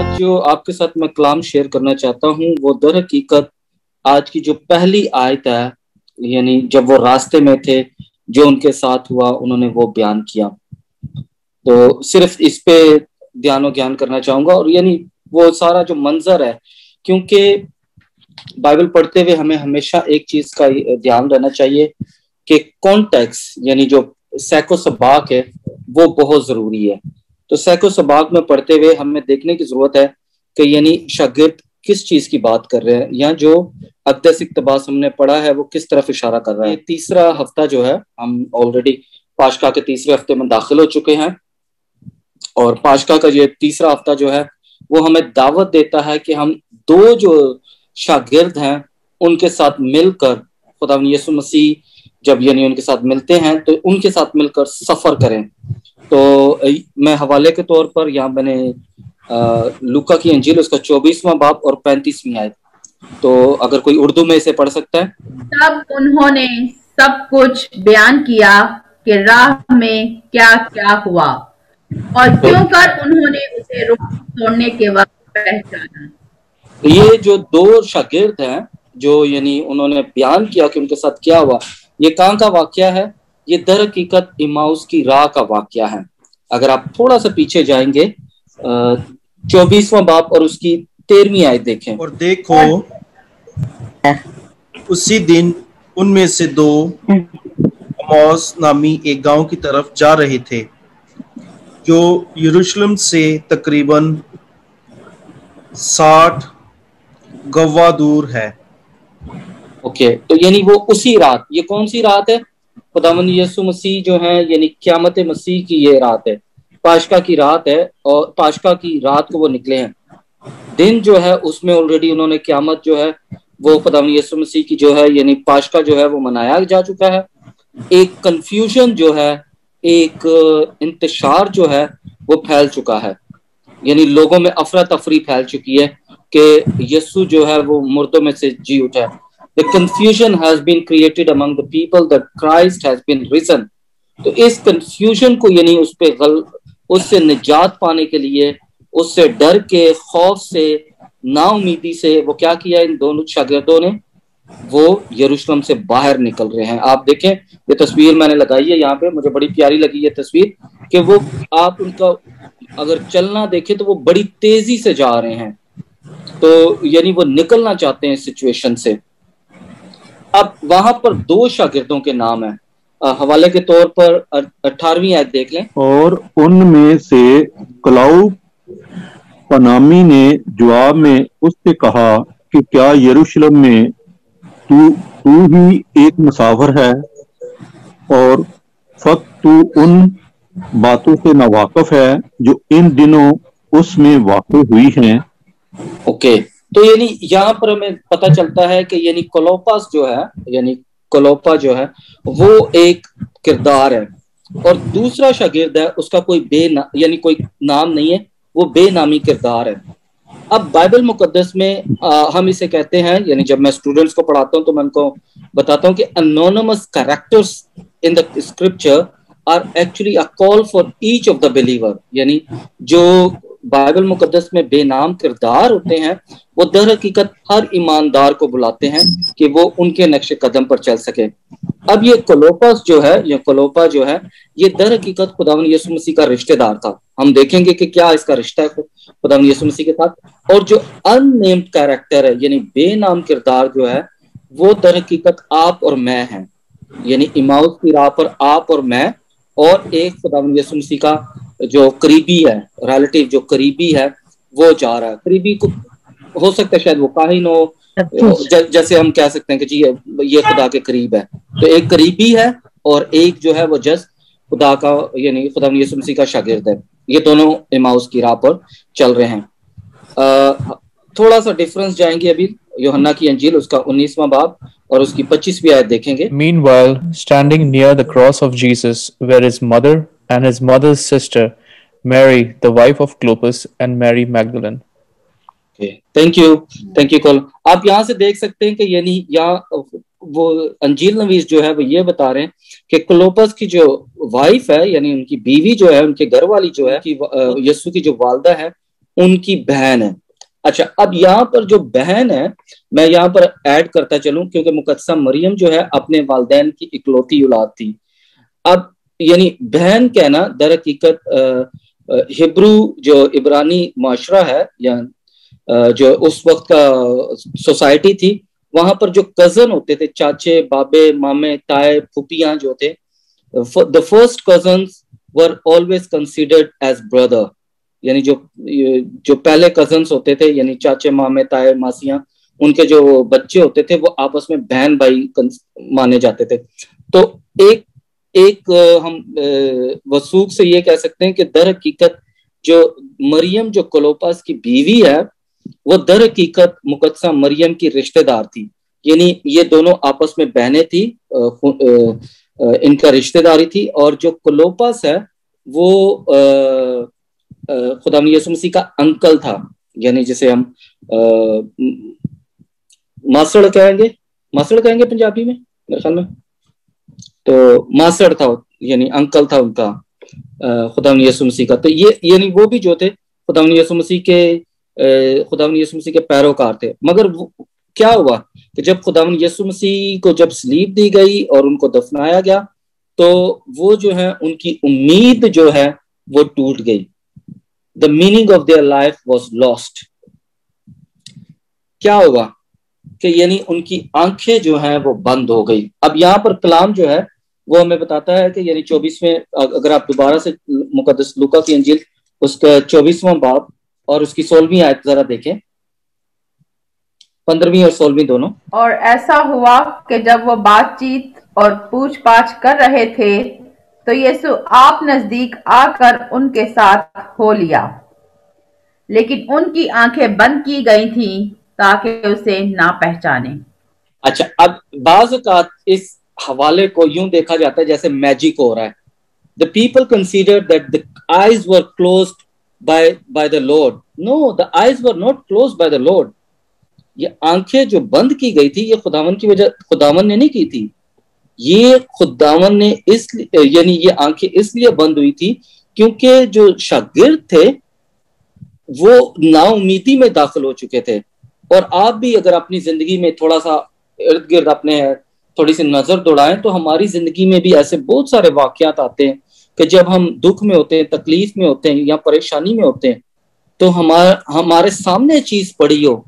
آج جو آپ کے ساتھ میں کلام شیئر کرنا چاہتا ہوں وہ در حقیقت آج کی جو پہلی آیت ہے، یعنی جب وہ راستے میں تھے جو ان کے ساتھ ہوا انہوں نے وہ بیان کیا. تو صرف اس پہ دھیان و گیان کرنا چاہوں گا، اور یعنی وہ سارا جو منظر ہے، کیونکہ بائبل پڑھتے ہوئے ہمیں ہمیشہ ایک چیز کا دھیان رہنا چاہیے کہ کانٹیکس یعنی جو سیاق و سباق ہے وہ بہت ضروری ہے. تو سیاق و سباق میں پڑھتے ہوئے ہمیں دیکھنے کی ضرورت ہے کہ یعنی شاگرد کس چیز کی بات کر رہے ہیں، یا جو اقدس اقتباس ہم نے پڑھا ہے وہ کس طرف اشارہ کر رہا ہے. تیسرا ہفتہ جو ہے، ہم آلریڈی پاشکا کے تیسرے ہفتے میں داخل ہو چکے ہیں، اور پاشکا کا یہ تیسرا ہفتہ جو ہے وہ ہمیں دعوت دیتا ہے کہ ہم دو جو شاگرد ہیں ان کے ساتھ مل کر خداوند یسوع مسیح جب یعنی ان کے ساتھ ملتے ہیں تو ان کے ساتھ مل کر سفر کریں. تو میں حوالے کے طور پر یہاں میں نے لوکا کی انجیل اس کا 24واں باب اور 35ویں آیت، تو اگر کوئی اردو میں اسے پڑھ سکتا ہے. تب انہوں نے سب کچھ بیان کیا کہ راہ میں کیا کیا ہوا اور کیوں کر انہوں نے اسے چھوڑنے کے وقت پہچانا. یہ جو دو شاگرد ہیں جو یعنی انہوں نے بیان کیا کہ ان کے ساتھ کیا ہوا، یہ کہاں کا واقعہ ہے؟ یہ در حقیقت ایماؤس کی راہ کا واقعہ ہے. اگر آپ تھوڑا سا پیچھے جائیں گے 24واں باب اور اس کی 13ویں آیت دیکھیں. اور دیکھو اسی دن ان میں سے دو ایماؤس نامی ایک گاؤں کی طرف جا رہے تھے جو یروشلم سے تقریباً 60 گوا دور ہے. اوکے، تو یعنی وہ اسی رات، یہ کون سی رات ہے؟ خداوند یسوع مسیح جو ہیں یعنی قیامت مسیح کی یہ رات ہے، پاشکا کی رات ہے، اور پاشکا کی رات کو وہ نکلے ہیں. دن جو ہے اس میں آلریڈی انہوں نے قیامت جو ہے وہ خداوند یسوع مسیح کی جو ہے یعنی پاشکا جو ہے وہ منایا جا چکا ہے. ایک کنفیوژن جو ہے، ایک انتشار جو ہے وہ پھیل چکا ہے، یعنی لوگوں میں افراتفری پھیل چکی ہے کہ یسوع جو ہے وہ مردوں میں سے جی اٹھا ہے. The confusion has been created among the people that Christ has been risen. تو اس کنفیوژن کو یعنی اس سے نجات پانے کے لیے، اس سے ڈر کے، خوف سے، نا امیدی سے وہ کیا کیا ان دونوں شاگردوں نے؟ وہ یروشلم سے باہر نکل رہے ہیں. آپ دیکھیں یہ تصویر میں نے لگائی ہے یہاں پہ، مجھے بڑی پیاری لگی یہ تصویر کہ وہ آپ ان کا اگر چلنا دیکھیں تو وہ بڑی تیزی سے جا رہے ہیں، تو یعنی وہ نکلنا چاہتے ہیں اس سچویشن سے. اب وہاں پر دو شاگردوں کے نام ہیں، حوالے کے طور پر 18ویں آیت دیکھ لیں. اور ان میں سے کلاؤ پنامی نے جواب میں اس سے کہا کہ کیا یروشلم میں تو ہی ایک مسافر ہے اور فقط تو ان باتوں سے ناواقف ہے جو ان دنوں اس میں واقع ہوئی ہیں. اوکے، تو یعنی یہاں پر ہمیں پتہ چلتا ہے کہ یعنی کلوپاس جو ہے، یعنی کلوپا جو ہے وہ ایک کردار ہے، اور دوسرا شاگرد ہے اس کا کوئی یعنی کوئی نام نہیں ہے، وہ بے نامی کردار ہے. اب بائبل مقدس میں ہم اسے کہتے ہیں، یعنی جب میں اسٹوڈنٹس کو پڑھاتا ہوں تو میں ان کو بتاتا ہوں کہ anonymous characters in the scripture are actually a call for each of the believer. یعنی جو بائبل مقدس میں بے نام کردار ہوتے ہیں وہ در حقیقت ہر ایماندار کو بلاتے ہیں کہ وہ ان کے نقش قدم پر چل سکے. اب یہ کلوپاس جو ہے، یہ کلوپا جو ہے، یہ در حقیقت خداوند یسوع مسیح کا رشتہ دار تھا. ہم دیکھیں گے کہ کیا اس کا رشتہ ہے خداوند یسوع مسیح کے ساتھ. اور جو ان نیمڈ کیریکٹر ہے یعنی بے نام کردار جو ہے وہ در حقیقت آپ اور میں ہیں، یعنی ایماؤس کی راہ پر آپ اور میں، اور ایک خداوند یسوع مسیح کا جو قریبی ہے، ریلیٹیو جو قریبی ہے وہ جا رہا ہے. قریبی کو ہو سکتا ہے شاید وہ کاہن ہو، جیسے ہم کہہ سکتے ہیں کہ جی یہ خدا کے قریب ہے. تو ایک قریبی ہے اور ایک جو ہے وہ جس خدا کا یعنی خداوند یسوع مسیح کا شاگرد ہے. یہ دونوں ایماؤس کی راہ پر چل رہے ہیں. تھوڑا سا ڈیفرنس جائیں گے ابھی یوحنا کی انجیل اس کا 19واں باب اور اس کی 25ویں آیت دیکھیں گے. Meanwhile, standing near the cross of Jesus were his mother and his mother's sister, Mary, the wife of Clopas, and Mary Magdalene. Thank you cool. آپ یہاں سے دیکھ سکتے ہیں کہ یعنی یہاں وہ انجیل نویس جو ہے وہ یہ بتا رہے ہیں کہ کلوپس کی جو وائف ہے یعنی ان کی بیوی جو ہے، ان کے گھر والی جو ہے یسوع کی جو والدہ ہے، ان کی بہن ہے. اچھا, اب یہاں پر جو بہن ہے میں یہاں پر ایڈ کرتا چلوں, کیونکہ مقدسہ مریم جو ہے اپنے والدین کی اکلوتی اولاد تھی. اب یعنی بہن کہنا در حقیقت ہبرو جو عبرانی معاشرہ ہے یا جو اس وقت کا سوسائٹی تھی, وہاں پر جو کزن ہوتے تھے, چاچے, بابے, مامے, تائے, پھوپھیاں جو تھے, the first cousins were always considered as brother. یعنی جو پہلے کزنس ہوتے تھے, یعنی چاچے, مامے, تائے, ماسیاں, ان کے جو بچے ہوتے تھے وہ آپس میں بہن بھائی مانے جاتے تھے. تو ایک ہم وثوق سے یہ کہہ سکتے ہیں کہ در حقیقت جو مریم جو کلوپاس کی بیوی ہے وہ در حقیقت مقدسہ مریم کی رشتہ دار تھی. یعنی یہ دونوں آپس میں بہنیں تھی, ان کا رشتہ داری تھی. اور جو کلوپاس ہے وہ خدا یسوع مسیح کا انکل تھا, یعنی جسے ہم ماسڑ کہیں گے پنجابی میں میرے خیال میں, تو ماسڑ تھا, یعنی انکل تھا ان کا خدا یسوع مسیح کا. تو یہ یعنی وہ بھی جو تھے خدا یسوع مسیح کے پیروکار تھے. مگر کیا ہوا کہ جب خدا یسوع مسیح کو جب صلیب دی گئی اور ان کو دفنایا گیا تو وہ جو ہے ان کی امید جو ہے وہ ٹوٹ گئی. The meaning of their life was lost. کیا ہوگا کہ یعنی ان کی آنکھیں جو ہیں وہ بند ہو گئی. اب یہاں پر کلام جو ہے وہ ہمیں بتاتا ہے کہ یعنی 24ویں, اگر آپ دوبارہ سے مقدس لوکا کی انجیل اس کا 24واں باب اور اس کی 16ویں آیت ذرا دیکھیں, 15ویں اور 16ویں دونوں. اور ایسا ہوا کہ جب وہ بات چیت اور پوچھ پاچھ کر رہے تھے تو یسوع آپ نزدیک آ کر ان کے ساتھ ہو لیا, لیکن ان کی آنکھیں بند کی گئی تھیں تاکہ اسے نہ پہچانے. اچھا, اب بعض اوقات اس حوالے کو یوں دیکھا جاتا ہے جیسے میجک ہو رہا ہے. The people considered that the eyes were closed by the Lord. No, the eyes were not closed by the Lord. یہ آنکھیں جو بند کی گئی تھی یہ خداوند کی وجہ, خداوند نے نہیں کی تھی. یہ خداوند نے یعنی یہ آنکھیں اس لیے بند ہوئی تھی کیونکہ جو شاگرد تھے وہ نا امیدی میں داخل ہو چکے تھے. اور آپ بھی اگر اپنی زندگی میں تھوڑا سا ارد گرد اپنے تھوڑی سی نظر دوڑائیں تو ہماری زندگی میں بھی ایسے بہت سارے واقعات آتے ہیں کہ جب ہم دکھ میں ہوتے ہیں, تکلیف میں ہوتے ہیں یا پریشانی میں ہوتے ہیں تو ہمارے سامنے چیز پڑی ہو,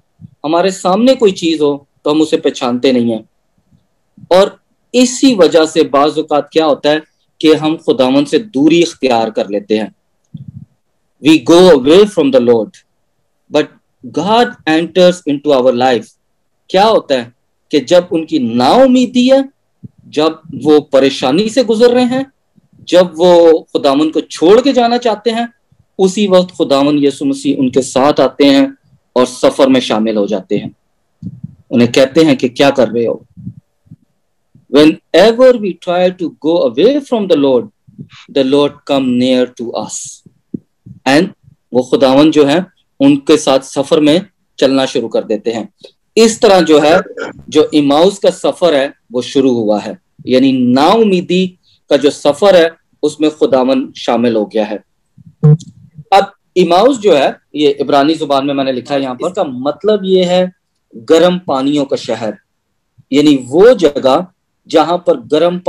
ہمارے سامنے کوئی چیز ہو تو ہم اسے پہچانتے نہیں ہیں. اور اسی وجہ سے بعض اوقات کیا ہوتا ہے کہ ہم خداوند سے دوری اختیار کر لیتے ہیں. We go away from the Lord, but God enters into our life. کیا ہوتا ہے کہ جب ان کی نا امیدی ہے, جب وہ پریشانی سے گزر رہے ہیں, جب وہ خداوند کو چھوڑ کے جانا چاہتے ہیں, اسی وقت خداوند یسوع مسیح ان کے ساتھ آتے ہیں اور سفر میں شامل ہو جاتے ہیں. انہیں کہتے ہیں کہ کیا کر رہے ہو. Whenever we try to go away from the Lord come near to us. And وہ خداوند جو ہے ان کے ساتھ سفر میں چلنا شروع کر دیتے ہیں. اس طرح جو ہے جو ایماؤس کا سفر ہے وہ شروع ہوا ہے, یعنی نا امیدی کا جو سفر ہے اس میں خداوند شامل ہو گیا ہے. اب ایماؤس جو ہے یہ عبرانی زبان میں میں نے لکھا ہے یہاں پر, اس کا مطلب یہ ہے گرم پانیوں کا شہر, یعنی وہ جگہ جہاں پر گرم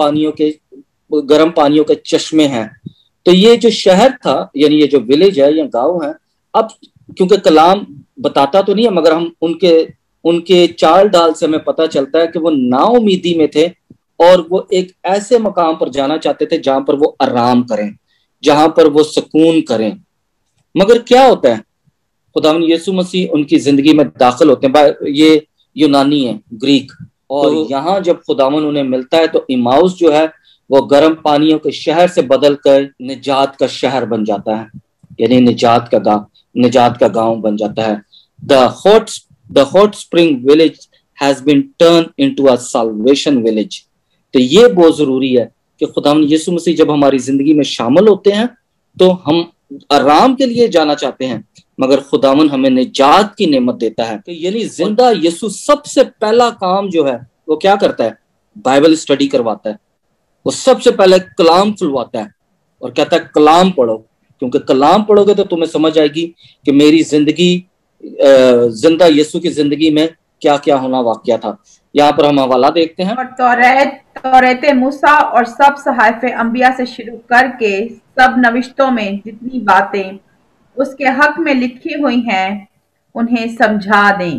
پانیوں کے چشمے ہیں. تو یہ جو شہر تھا یعنی یہ جو ولیج ہے یا گاؤں ہے, اب کیونکہ کلام بتاتا تو نہیں ہے مگر ہم ان کے چال ڈال سے ہمیں پتہ چلتا ہے کہ وہ نا امیدی میں تھے اور وہ ایک ایسے مقام پر جانا چاہتے تھے جہاں پر وہ آرام کریں, جہاں پر وہ سکون کریں. مگر کیا ہوتا ہے خداوند یسوع مسیح ان کی زندگی میں داخل ہوتے ہیں. یہ یونانی ہے, گریک, اور یہاں جب خداوند انہیں ملتا ہے تو ایماؤس جو ہے وہ گرم پانیوں کے شہر سے بدل کر نجات کا شہر بن جاتا ہے, یعنی نجات کا گاؤں بن جاتا ہے. The hot spring village has been turned into a salvation village. تو یہ بہت ضروری ہے کہ خداوند یسوع مسیح جب ہماری زندگی میں شامل ہوتے ہیں تو ہم آرام کے لیے جانا چاہتے ہیں مگر خداوند ہمیں نجات کی نعمت دیتا ہے. یعنی زندہ یسوع سب سے پہلا کام جو ہے وہ کیا کرتا ہے, بائبل اسٹڈی کرواتا ہے. وہ سب سے پہلے کلام کھلواتا ہے اور کہتا ہے کلام پڑھو, کیونکہ کلام پڑھو گے تو تمہیں سمجھ آئے گی کہ میری زندگی زندہ یسوع کی زندگی میں کیا کیا ہونا واقعہ تھا. یہاں پر ہم حوالہ دیکھتے ہیں. اور توریت موسیٰ اور سب صحائف انبیاء سے شروع کر کے سب نوشتوں میں جتنی باتیں اس کے حق میں لکھی ہوئی ہیں انہیں سمجھا دیں.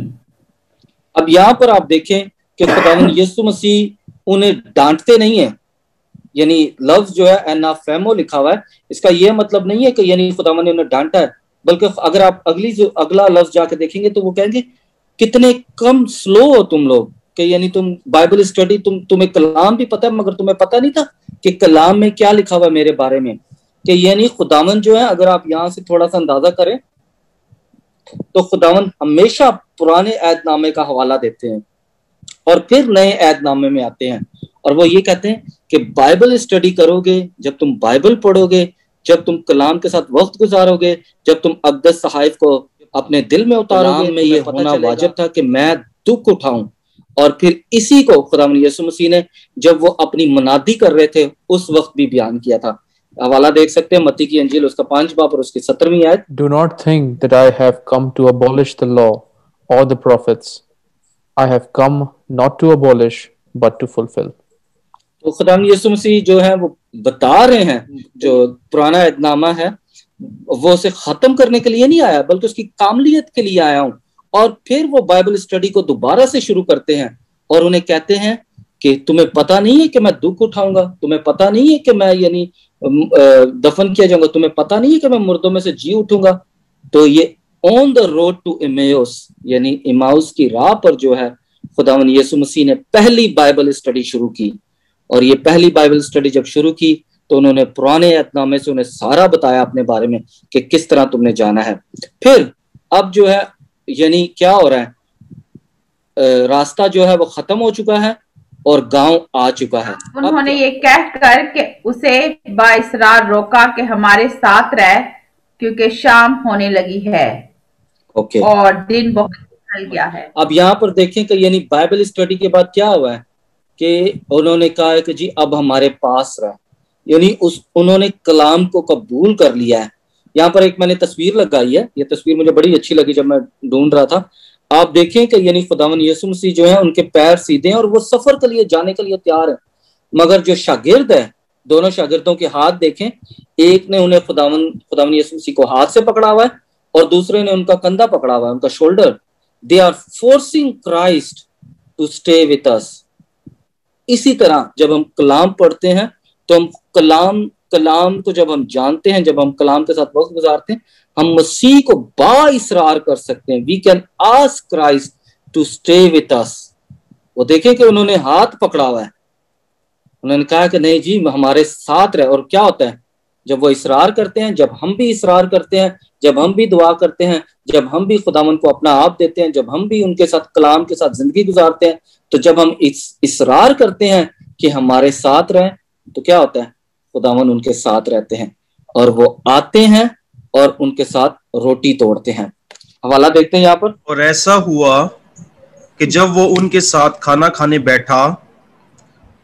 اب یہاں پر آپ دیکھیں کہ خداوند یسوع مسیح انہیں ڈانٹتے نہیں ہیں. یعنی لفظ جو ہے اینا فیمو لکھا ہوا ہے, اس کا یہ مطلب نہیں ہے کہ یعنی خداوند نے انہیں ڈانٹا ہے, بلکہ اگر آپ اگلا لفظ جا کے دیکھیں گے تو وہ کہیں گے کتنے کم سلو ہو تم لوگ, کہ یعنی تم بائبل اسٹڈی تمہیں کلام بھی پتہ ہے مگر تمہیں پتہ نہیں تھا کہ کلام میں کیا لکھا ہوا ہے میرے بارے میں. کہ یعنی خداوند جو ہے, اگر آپ یہاں سے تھوڑا سا اندازہ کریں تو خداوند ہمیشہ پرانے عہد نامے کا حوالہ دیتے ہیں اور پھر نئے عہد نامے میں آتے ہیں, اور وہ یہ کہتے ہیں کہ بائبل اسٹڈی کرو گے, جب تم بائبل پڑھو گے, جب تم کلام کے ساتھ وقت گزارو گے, جب تم اقدس صحائف کو اپنے دل میں اتارو گے, میں یہ ہونا واجب تھا کہ میں دکھ اٹھاؤں. اور پھر اسی کو خداوند یسوع مسیح نے جب وہ اپنی منادی کر رہے تھے اس وقت بھی بیان کیا تھا. حوالہ دیکھ سکتے ہیں متی کی انجیل اس کا 5 باب اور اس کی 17ویں آیت. Do not think that I have come to abolish the law or the prophets. I have come not to abolish but to fulfill. تو خداوند یسوع مسیح جو ہے وہ بتا رہے ہیں جو پرانا عہد نامہ ہے وہ اسے ختم کرنے کے لیے نہیں آیا بلکہ اس کی کاملیت کے لیے آیا ہوں. اور پھر وہ بائبل اسٹڈی کو دوبارہ سے شروع کرتے ہیں اور انہیں کہتے ہیں کہ تمہیں پتہ نہیں ہے کہ میں دکھ اٹھاؤں گا, تمہیں پتہ نہیں ہے کہ میں یعنی دفن کیا جاؤں گا, تمہیں پتہ نہیں ہے کہ میں مردوں میں سے جی اٹھوں گا. تو یہ آن دا روڈ ٹو ایمیوس یعنی ایماؤس کی راہ پر جو ہے خداوند یسوع مسیح نے پہلی بائبل اسٹڈی شروع کی. اور یہ پہلی بائبل اسٹڈی جب شروع کی تو انہوں نے پرانے عہد نامے سے انہیں سارا بتایا اپنے بارے میں کہ کس طرح تم نے جانا ہے. پھر اب جو ہے یعنی کیا ہو رہا ہے, راستہ جو ہے وہ ختم ہو چکا ہے اور گاؤں آ چکا ہے. انہوں نے یہ کہہ کر کہ اسے بااصرار روکا کہ ہمارے ساتھ رہ کیونکہ شام ہونے لگی ہے اور دن بہت نکل گیا ہے. اب یہاں پر دیکھیں کہ یعنی بائبل اسٹڈی کے بعد کیا ہوا ہے کہ انہوں نے کہا ہے کہ جی اب ہمارے پاس رہ, یعنی انہوں نے کلام کو قبول کر لیا ہے. یہاں پر ایک میں نے تصویر لگائی ہے, یہ تصویر مجھے بڑی اچھی لگی جب میں ڈھونڈ رہا تھا. آپ دیکھیں کہ یعنی خداوند یسوع مسیح جو ہے ان کے پیر سیدھے ہیں اور وہ سفر کے لیے جانے کے لیے تیار ہیں, مگر جو شاگرد ہے دونوں شاگردوں کے ہاتھ دیکھیں, ایک نے انہیں خداوند یسوع مسیح کو ہاتھ سے پکڑا ہوا ہے اور دوسرے نے ان کا کندھا پکڑا ہوا ہے, ان کا shoulder. They are forcing Christ to stay with us. اسی طرح جب ہم کلام پڑھتے ہیں تو ہم کلام کو جب ہم جانتے ہیں, جب ہم کلام کے ساتھ وقت گزارتے ہیں, ہم مسیح کو بااصرار کر سکتے ہیں. We can ask Christ to stay with us. وہ دیکھیں کہ انہوں نے ہاتھ پکڑا ہوا ہے, انہوں نے کہا کہ نہیں جی ہمارے ساتھ رہے. اور کیا ہوتا ہے جب وہ اصرار کرتے ہیں, جب ہم بھی اصرار کرتے ہیں, جب ہم بھی دعا کرتے ہیں, جب ہم بھی خداوند کو اپنا آپ دیتے ہیں, جب ہم بھی ان کے ساتھ کلام کے ساتھ زندگی گزارتے ہیں, تو جب ہم اصرار کرتے ہیں کہ ہمارے ساتھ رہیں تو کیا ہوتا ہے خداوند ان کے ساتھ رہتے ہیں اور وہ آتے ہیں اور ان کے ساتھ روٹی توڑتے ہیں. حوالہ دیکھتے ہیں یہاں پر. اور ایسا ہوا کہ جب وہ ان کے ساتھ کھانا کھانے بیٹھا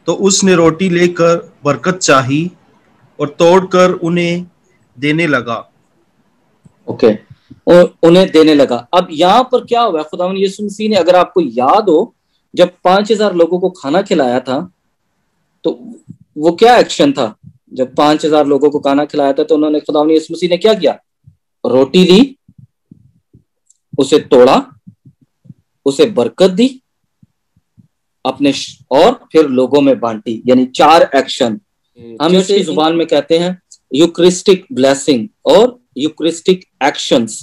تو اس نے روٹی لے کر برکت چاہی اور توڑ کر انہیں دینے لگا. انہیں دینے لگا. اب یہاں پر کیا ہوا ہے, خداوند یسوع مسیح نے, اگر آپ کو یاد ہو, جب 5000 لوگوں کو کھانا کھلایا تھا تو وہ کیا ایکشن تھا. جب 5000 لوگوں کو کھانا کھلایا تھا تو انہوں نے, خداوند یسوع مسیح نے کیا کیا, روٹی لی, اسے توڑا, اسے برکت دی اپنے اور پھر لوگوں میں بانٹی. یعنی 4 ایکشن. ہم اس کی زبان میں کہتے ہیں یوکرسٹک بلیسنگ اور یوکرسٹک actions.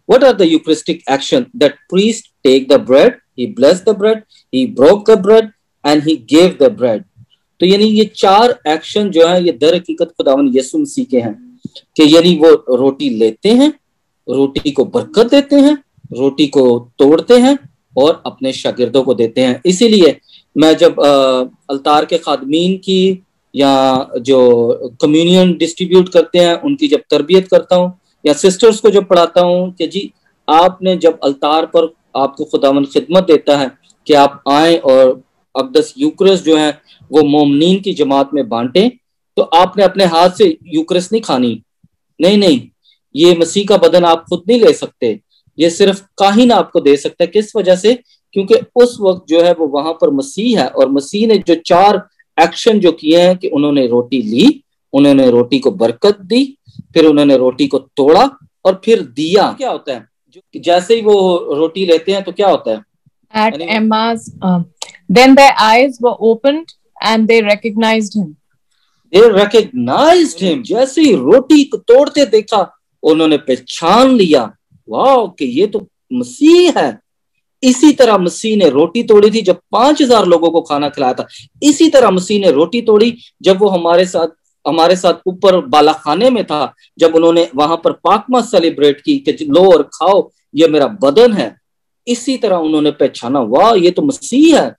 What are the Eucharistic action? That priest take the bread, he blessed the bread, he broke the bread and he gave the bread. تو یعنی یہ 4 ایکشن جو ہیں یہ در حقیقت خداوند یسوع مسیح کے ہیں کہ یعنی وہ روٹی لیتے ہیں, روٹی کو برکت دیتے ہیں, روٹی کو توڑتے ہیں اور اپنے شاگردوں کو دیتے ہیں. اسی لیے میں جب التار کے خادمین کی یا جو کمیونین ڈسٹریبیوٹ کرتے ہیں ان کی جب تربیت کرتا ہوں یا سسٹرز کو جب پڑھاتا ہوں کہ جی آپ نے جب التار پر آپ کو خداوند خدمت دیتا ہے کہ آپ آئیں اور اقدس یوکرس جو ہیں وہ مومنین کی جماعت میں بانٹیں, تو آپ نے اپنے ہاتھ سے یوکرس نہیں کھانی, نہیں, یہ مسیح کا بدن آپ خود نہیں لے سکتے, یہ صرف کاہن آپ کو دے سکتا ہے. کس وجہ سے؟ کیونکہ اس وقت جو ہے وہ وہاں پر مسیح ہے, اور مسیح نے جو 4 ایکشن جو کیے ہیں کہ انہوں نے روٹی لی, انہوں نے روٹی کو برکت دی, پھر انہوں نے روٹی کو توڑا اور پھر دیا. کیا ہوتا ہے جیسے ہی وہ روٹی لیتے ہیں تو کیا ہوتا ہے؟ At Emmaus, then their eyes were opened and they recognized him. They recognized him. جیسے ہی روٹی کو توڑتے دیکھا انہوں نے پہچان لیا, واو کہ یہ تو مسیح ہے. اسی طرح مسیح نے روٹی توڑی تھی جب 5000 لوگوں کو کھانا کھلایا تھا. اسی طرح مسیح نے روٹی توڑی جب وہ ہمارے ساتھ اوپر بالا خانے میں تھا, جب انہوں نے وہاں پر پاکما سیلیبریٹ کی کہ لو اور کھاؤ یہ میرا بدن ہے. اسی طرح انہوں نے پہچانا, واہ یہ تو مسیح ہے.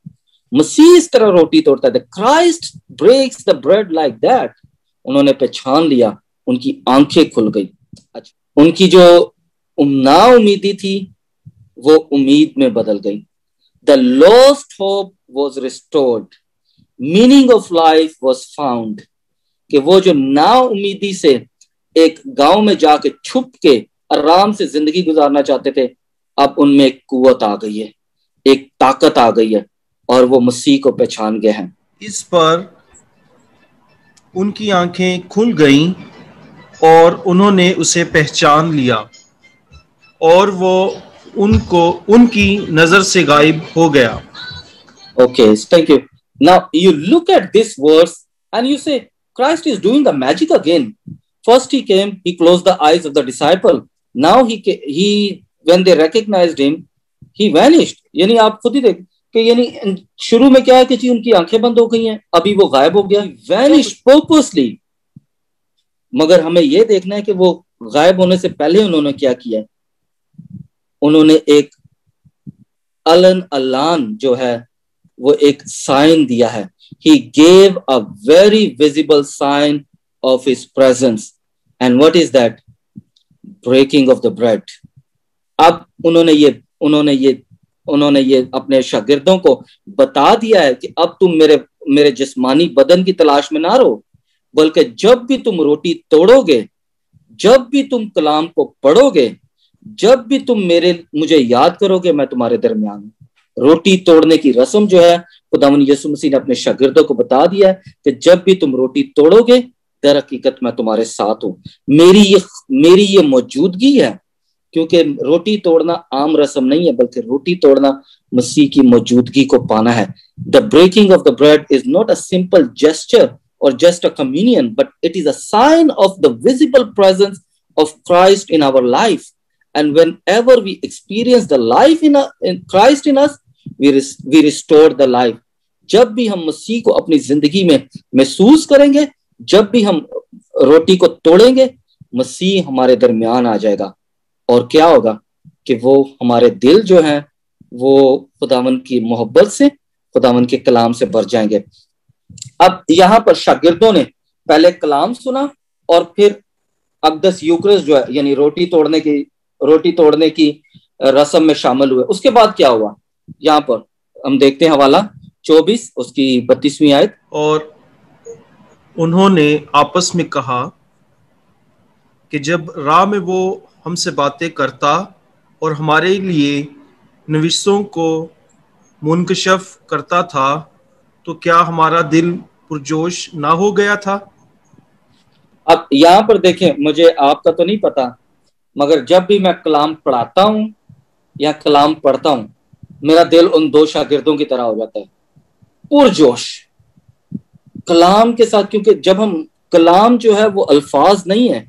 مسیح اس طرح روٹی توڑتا ہے. Christ breaks the bread like that. انہوں نے پہچان لیا, ان کی آنکھیں کھل گئی. ان کی جو نا امیدی تھی وہ امید میں بدل گئی. The lost hope was restored. Meaning of life was found. کہ وہ جو نا امیدی سے ایک گاؤں میں جا کے چھپ کے آرام سے زندگی گزارنا چاہتے تھے, اب ان میں ایک قوت آ گئی ہے, ایک طاقت آ گئی ہے, اور وہ مسیح کو پہچان گئے ہیں. اس پر ان کی آنکھیں کھل گئیں اور انہوں نے اسے پہچان لیا, اور وہ ان کی نظر سے غائب ہو گیا. Okay, thank you. Now you look at this verse and you say Christ is doing the magic again. First he came, he closed the eyes of the disciple. Now he when they recognized him, he vanished. یعنی آپ خود ہی دیکھ کہ یعنی شروع میں کیا ہے کہ ان کی آنکھیں بند ہو گئی ہیں, ابھی وہ غائب ہو گیا. vanished purposely. مگر ہمیں یہ دیکھنا ہے کہ وہ غائب ہونے سے پہلے انہوں نے کیا کیا ہے. انہوں نے ایک علان جو ہے وہ ایک سائن دیا ہے. He gave a very visible sign of his presence. And what is that? Breaking of the bread. اب انہوں نے یہ اپنے شاگردوں کو بتا دیا ہے کہ اب تم میرے جسمانی بدن کی تلاش میں نہ رہو, بلکہ جب بھی تم روٹی توڑو گے, جب بھی تم کلام کو پڑھو گے, جب بھی تم مجھے یاد کرو گے, میں تمہارے درمیان ہوں. روٹی توڑنے کی رسم جو ہے خداوند یسوع مسیح نے اپنے شاگردوں کو بتا دیا ہے کہ جب بھی تم روٹی توڑو گے در حقیقت میں تمہارے ساتھ ہوں. میری یہ موجودگی ہے, کیونکہ روٹی توڑنا عام رسم نہیں ہے, بلکہ روٹی توڑنا مسیح کی موجودگی کو پانا ہے. The breaking of the bread is not a simple gesture or just a communion, but it is a sign of the visible presence of Christ in our life. And whenever we experience the life in Christ in us, we restore the life. جب بھی ہم مسیح کو اپنی زندگی میں محسوس کریں گے, جب بھی ہم روٹی کو توڑیں گے, مسیح ہمارے درمیان آ جائے گا, اور کیا ہوگا کہ وہ ہمارے دل جو ہیں وہ خداوند کی محبت سے, خداوند کے کلام سے بھر جائیں گے. اب یہاں پر شاگردوں نے پہلے کلام سنا اور پھر اقدس یوکرس جو ہے یعنی روٹی توڑنے کی رسم میں شامل ہوئے. اس کے بعد کیا ہوا یہاں پر ہم دیکھتے ہیں حوالہ 24 اس کی 32ویں آیت. اور انہوں نے آپس میں کہا کہ جب راہ میں وہ ہم سے باتیں کرتا اور ہمارے لیے نویسوں کو منکشف کرتا تھا تو کیا ہمارا دل پرجوش نہ ہو گیا تھا؟ اب یہاں پر دیکھیں, مجھے آپ کا تو نہیں پتا, مگر جب بھی میں کلام پڑھاتا ہوں یا کلام پڑھتا ہوں, میرا دل ان 2 شاگردوں کی طرح ہو جاتا ہے, پرجوش کلام کے ساتھ. کیونکہ جب ہم کلام جو ہے وہ الفاظ نہیں ہے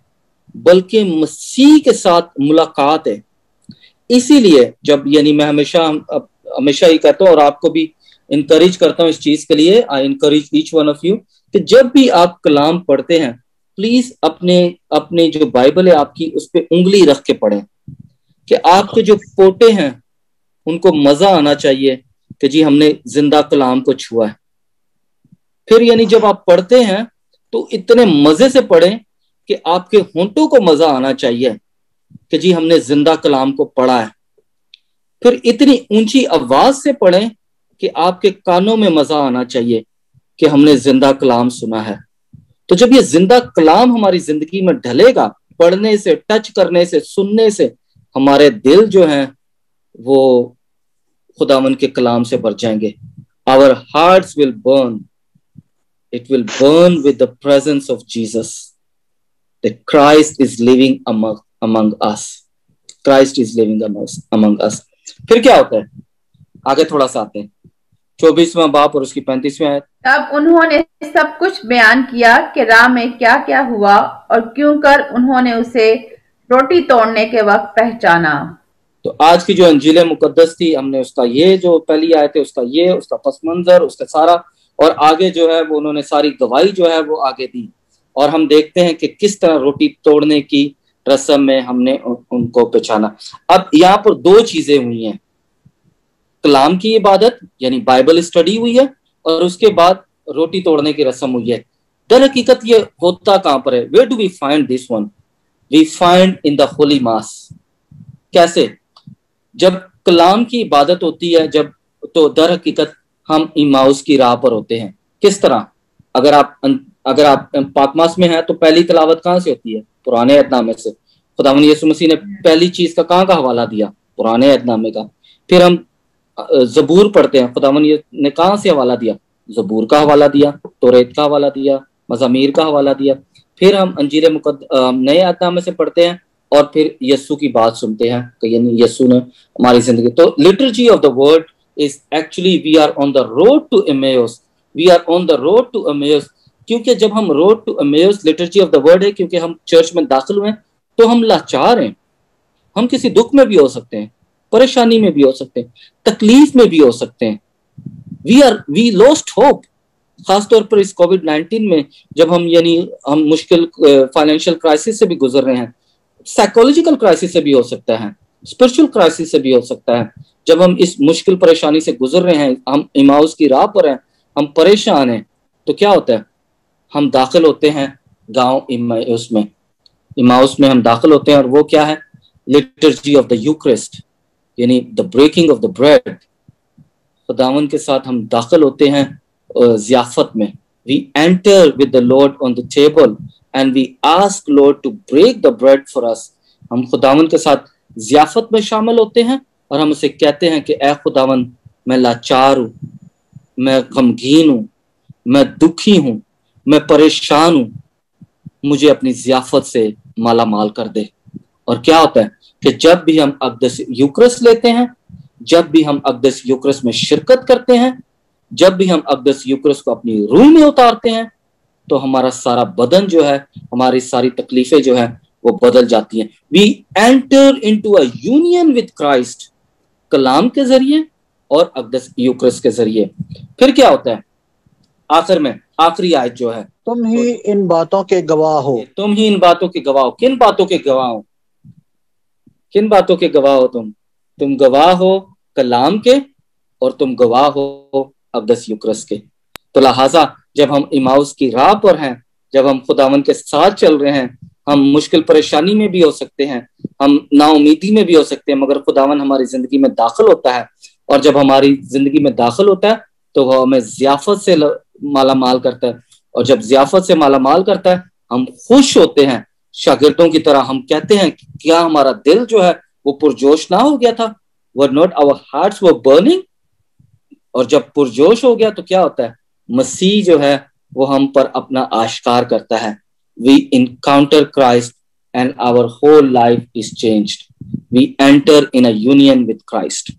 بلکہ مسیح کے ساتھ ملاقات ہے. اسی لیے جب یعنی میں ہمیشہ ہی کہتا ہوں اور آپ کو بھی انکریج کرتا ہوں اس چیز کے لیے, I encourage each one of you کہ جب بھی آپ کلام پڑھتے ہیں پلیز اپنے جو بائبل ہے آپ کی اس پہ انگلی رکھ کے پڑھیں, کہ آپ کے جو پوٹے ہیں ان کو مزہ آنا چاہیے کہ جی ہم نے زندہ کلام کو چھوا ہے. پھر یعنی جب آپ پڑھتے ہیں تو اتنے مزے سے پڑھیں کہ آپ کے ہونٹوں کو مزہ آنا چاہیے کہ جی ہم نے زندہ کلام کو پڑھا ہے. پھر اتنی اونچی آواز سے پڑھیں کہ آپ کے کانوں میں مزہ آنا چاہیے کہ ہم نے زندہ کلام سنا ہے. تو جب یہ زندہ کلام ہماری زندگی میں ڈھلے گا پڑھنے سے, ٹچ کرنے سے, سننے سے ہمارے دل جو ہیں وہ خداوند کے کلام سے بھر جائیں گے. Our hearts will burn. It will burn with the presence of Jesus. That Christ is living among us. Christ is living among us. پھر کیا ہوتا ہے؟ آگے تھوڑا سا آتے ہیں 24واں باب اور اس کی 35ویں آیت. تب انہوں نے سب کچھ بیان کیا کہ راہ میں کیا کیا ہوا اور کیوں کر انہوں نے اسے روٹی توڑنے کے وقت پہچانا. تو آج کی جو انجیل مقدس تھی, ہم نے اس کا یہ جو پہلی آیت ہے اس کا یہ, اس کا پس منظر, اس کا سارا, اور آگے جو ہے وہ انہوں نے ساری گواہی جو ہے وہ آگے دی. اور ہم دیکھتے ہیں کہ کس طرح روٹی توڑنے کی رسم میں ہم نے ان کو پہچانا. اب یہاں پر دو چیزیں ہوئی ہیں, کلام کی عبادت یعنی بائبل اسٹڈی ہوئی ہے, اور اس کے بعد روٹی توڑنے کی رسم ہوئی ہے. در حقیقت یہ ہوتا کہاں پر ہے؟ Where do we find this one? We find in the Holy Mass. کیسے؟ جب کلام کی عبادت ہوتی ہے جب, تو در حقیقت ہم ایماؤس کی راہ پر ہوتے ہیں. کس طرح؟ اگر آپ پاک ماس میں ہیں تو پہلی تلاوت کہاں سے ہوتی ہے؟ پرانے عہد نامے سے. خداوند یسوع مسیح نے پہلی چیز کا کہاں کا حوالہ دیا؟ پرانے عہد نامے کا. پھر ہم زبور پڑھتے ہیں, خداوند نے کہاں سے حوالہ دیا؟ زبور کا حوالہ دیا, توریت کا حوالہ دیا, مزامیر کا حوالہ دیا. پھر ہم انجیل نئے عہد نامے سے پڑھتے ہیں اور پھر یسوع کی بات سنتے ہیں کہ یعنی یسوع نے ہماری زندگی. تو liturgy of the word is actually we are on the road to Emmaus. We are on the road to Emmaus. کیونکہ جب ہم road to Emmaus liturgy of the word ہے, کیونکہ ہم چرچ میں داخل ہوئے ہیں تو ہم لاچار ہیں. ہم کسی دکھ میں بھی ہو سکتے ہیں, پریشانی میں بھی ہو سکتے ہیں, تکلیف میں بھی ہو سکتے ہیں. we lost hope. خاص طور پر اس کووڈ-19 میں جب ہم مشکل فائنینشیل کرائسس سے بھی گزر رہے ہیں, سائیکولوجیکل کرائسس سے بھی ہو سکتا ہے, اسپرچل کرائسس سے بھی ہو سکتا ہے. جب ہم اس مشکل پریشانی سے گزر رہے ہیں, ہم ایماؤس کی راہ پر ہیں, ہم پریشان ہیں, تو کیا ہوتا ہے؟ ہم داخل ہوتے ہیں گاؤں ایماؤس میں ہم داخل ہوتے ہیں, اور وہ کیا ہے؟ لٹرجی آف دا یوکرسٹ, یعنی دا بریکنگ آف دا بریڈ. خداوند کے ساتھ ہم داخل ہوتے ہیں ضیافت میں. We enter with the Lord on the table and we ask Lord to break the bread for us. ہم خداوند کے ساتھ ضیافت میں شامل ہوتے ہیں اور ہم اسے کہتے ہیں کہ اے خداوند, میں لاچار ہوں, میں غمگین ہوں, میں دکھی ہوں, میں پریشان ہوں, مجھے اپنی ضیافت سے مالا مال کر دے. اور کیا ہوتا ہے کہ جب بھی ہم اقدس یوکرس لیتے ہیں, جب بھی ہم اقدس یوکرس میں شرکت کرتے ہیں, جب بھی ہم اقدس یوکرس کو اپنی روح میں اتارتے ہیں, تو ہمارا سارا بدن جو ہے, ہماری ساری تکلیفیں جو ہیں وہ بدل جاتی ہیں. We enter into a union with Christ, کلام کے ذریعے اور اقدس یوکرس کے ذریعے. پھر کیا ہوتا ہے آخر میں؟ آخری آیت جو ہے, تم ہی ان باتوں کے گواہ ہو. تم ہی ان باتوں کے گواہ ہو. کن باتوں کے گواہ ہو؟ کن باتوں کے گواہ ہو؟ تم گواہ ہو کلام کے, اور تم گواہ ہو اقدس یوکرس کے. تو لہٰذا جب ہم ایماؤس کی راہ پر ہیں, جب ہم خداوند کے ساتھ چل رہے ہیں, ہم مشکل پریشانی میں بھی ہو سکتے ہیں, ہم نا امیدی میں بھی ہو سکتے ہیں, مگر خداوند ہماری زندگی میں داخل ہوتا ہے, اور جب ہماری زندگی میں داخل ہوتا ہے تو وہ ہمیں ضیافت سے مالا مال کرتا ہے, اور جب ضیافت سے مالا مال کرتا ہے ہم خوش ہوتے ہیں. شاگردوں کی طرح ہم کہتے ہیں کیا ہمارا دل جو ہے وہ پرجوش نہ ہو گیا تھا؟ Were not our hearts were burning? اور جب پرجوش ہو گیا تو کیا ہوتا ہے؟ مسیح جو ہے وہ ہم پر اپنا آشکار کرتا ہے. We encounter Christ and our whole life is changed. We enter in a union with Christ.